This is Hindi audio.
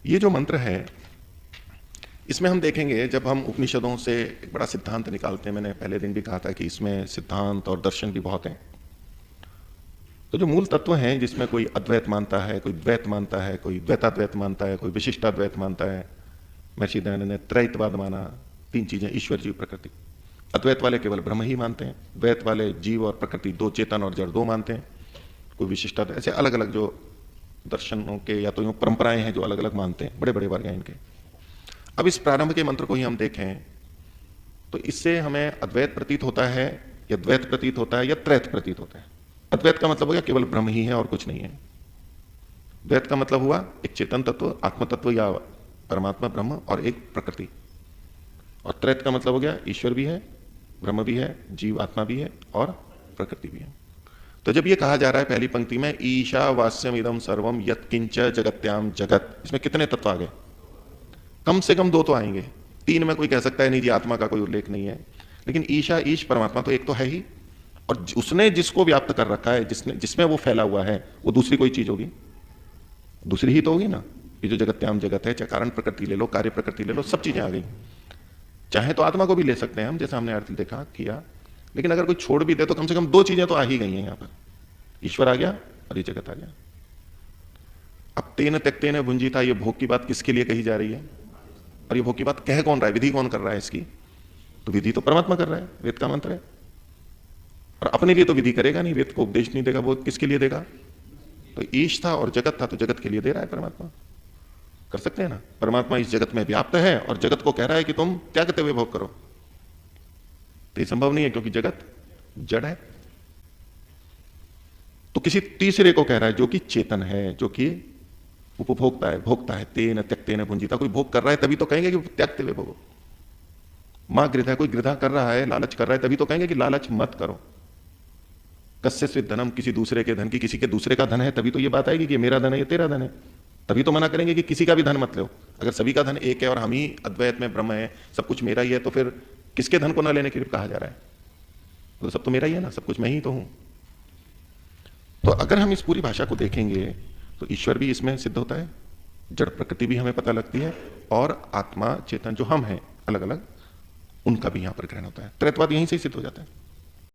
ये जो मंत्र है, इसमें हम देखेंगे जब हम उपनिषदों से एक बड़ा सिद्धांत निकालते हैं, मैंने पहले दिन भी कहा था कि इसमें सिद्धांत और दर्शन भी बहुत हैं। तो जो मूल तत्व हैं जिसमें कोई अद्वैत मानता है, कोई द्वैत मानता है, कोई द्वैताद्वैत मानता है, कोई विशिष्टाद्वैत मानता है, महर्षि दयानंद ने त्रैतवाद माना, तीन चीजें ईश्वर जीव प्रकृति। अद्वैत वाले केवल ब्रह्म ही मानते हैं, द्वैत वाले जीव और प्रकृति दो, चेतन और जड़ दो मानते हैं, कोई विशिष्टाद्वैत, ऐसे अलग अलग जो दर्शनों के या तो यूं परंपराएं हैं जो अलग अलग मानते हैं, बड़े बड़े वर्ग हैं इनके। अब इस प्रारंभ के मंत्र को ही हम देखें तो इससे हमें अद्वैत प्रतीत होता है या द्वैत प्रतीत होता है या त्रैत प्रतीत होता है। अद्वैत का मतलब हो गया केवल ब्रह्म ही है और कुछ नहीं है। द्वैत का मतलब हुआ एक चेतन तत्व, आत्म तत्व या परमात्मा ब्रह्म और एक प्रकृति। और त्रैत का मतलब हो गया ईश्वर भी है, ब्रह्म भी है, जीव आत्मा भी है और प्रकृति भी है। तो जब ये कहा जा रहा है पहली पंक्ति में ईशावास्यम इदम सर्वम यत्किंच जगत्याम जगत, इसमें कितने तत्व आ गए? कम से कम दो तो आएंगे, तीन में कोई कह सकता है नहीं जी आत्मा का कोई उल्लेख नहीं है, लेकिन ईशा ईश परमात्मा तो एक तो है ही, और उसने जिसको व्याप्त कर रखा है, जिसने जिसमें वो फैला हुआ है, वो दूसरी कोई चीज होगी, दूसरी ही तो होगी ना। ये जो जगत्याम जगत है, चाहे कारण प्रकृति ले लो, कार्य प्रकृति ले लो, सब चीजें आ गई। चाहे तो आत्मा को भी ले सकते हैं हम, जैसा हमने अर्थ देखा किया, लेकिन अगर कोई छोड़ भी दे तो कम से कम दो चीजें तो आ ही गई हैं यहां पर, ईश्वर आ गया और ये जगत आ गया। अब तेन त्यक्तेन भुंजीता, ये भोग की बात किसके लिए कही जा रही है, और ये भोग की बात कह कौन रहा है, विधि कौन कर रहा है इसकी? तो विधि तो परमात्मा कर रहा है, वेद का मंत्र है। और अपने लिए तो विधि करेगा नहीं, वेद को उपदेश नहीं देगा, वो किसके लिए देगा? तो ईश था और जगत था, तो जगत के लिए दे रहा है परमात्मा। कर सकते हैं ना, परमात्मा इस जगत में व्याप्त है और जगत को कह रहा है कि तुम त्यागते हुए भोग करो, तो ये संभव नहीं है क्योंकि जगत जड़ है। तो किसी तीसरे को कह रहा है जो कि चेतन है, जो कि उपभोक्ता है, भोक्ता है। तेन त्यक्तेन भुंजीता, कोई भोग कर रहा है तभी तो कहेंगे कि त्यागते हुए भोगो। मां गृधा, कोई गृधा कर रहा है, लालच कर रहा है, तभी तो कहेंगे कि लालच मत करो। कस्यस्वित धनम, किसी दूसरे के धन की, किसी के दूसरे का धन है तभी तो ये बात आएगी कि मेरा धन है ये तेरा धन है, तभी तो मना करेंगे कि किसी का भी धन मत लो। अगर सभी का धन एक है और हम ही अद्वैत में ब्रह्म है, सब कुछ मेरा ही है, तो फिर किसके धन को ना लेने के लिए कहा जा रहा है? तो सब तो मेरा ही है ना, सब कुछ मैं ही तो हूं। तो अगर हम इस पूरी भाषा को देखेंगे तो ईश्वर भी इसमें सिद्ध होता है, जड़ प्रकृति भी हमें पता लगती है, और आत्मा चेतन जो हम हैं अलग अलग, उनका भी यहां पर ग्रहण होता है। त्रैतवाद यहीं से ही सिद्ध हो जाता है।